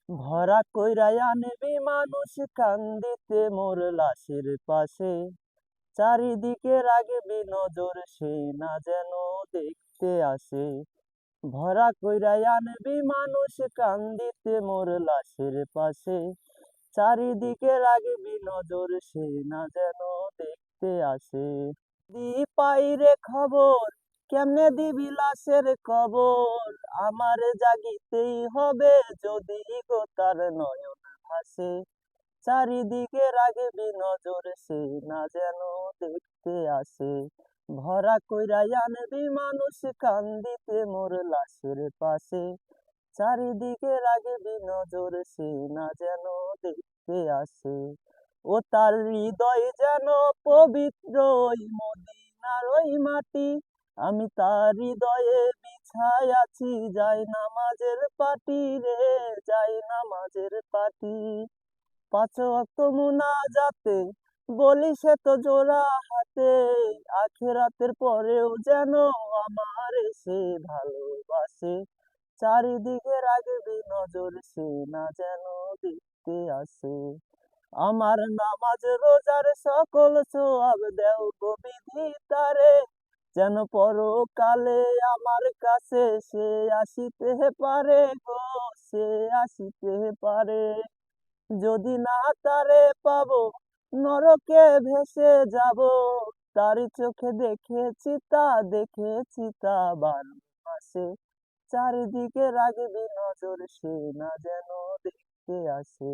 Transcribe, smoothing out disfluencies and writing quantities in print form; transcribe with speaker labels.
Speaker 1: ভরা কইরাই আনবি মানুষ কান্দিতে মোর লাশের পাশে, চারিদিকে রাখবি নজর সে না যেন দেখতে আসে। ভরা কইরাই আনবি মানুষ কান্দিতে মোর লাশের পাশে, চারিদিকে রাখবি নজর সে না যেন দেখতে আসে। দি পাইরে খবর কেমনে দিবি লাশের কবর, আমার জাগিতেই হবে যদি গো তার নয়ন ভাসে। চারিদিকে রাখবি নজর সে না যেন দেখতে আসে। ভরা কইরাই আনবি মানুষ কান্দিতে মোর লাশের পাশে, চারিদিকে রাখবি নজর সে না যেন দেখতে আসে। ও তার হৃদয় যেন পবিত্র ওই মদিনার ওই মাটি, আমি তার হৃদয়ে বিছায় আছি যাই নামাজের পাটি রে, যাই নামাজের পাটি। পাঁচ ওয়াক্ত মুনাজাতে বলি সে তো জোড়া হাতে, আখিরাতের পরেও যেন আমারে সে ভালোবাসে। চারিদিকে রাখবি নজর সে না যেন দেখতে আসে। আমার নামাজ রোজার সকল সওয়াব দেও গো বিধিতারে, যেন পরকালে আমার কাছে সে আসিতে পারে গো, সে আসিতে পারে। যদি না তারে পাবো নরকে ভেসে যাব, তারি চোখে দেখেছি তা, দেখেছি তা 12 মাসে। চারিদিকে রাখবি নজর সে না যেন দেখতে আসে।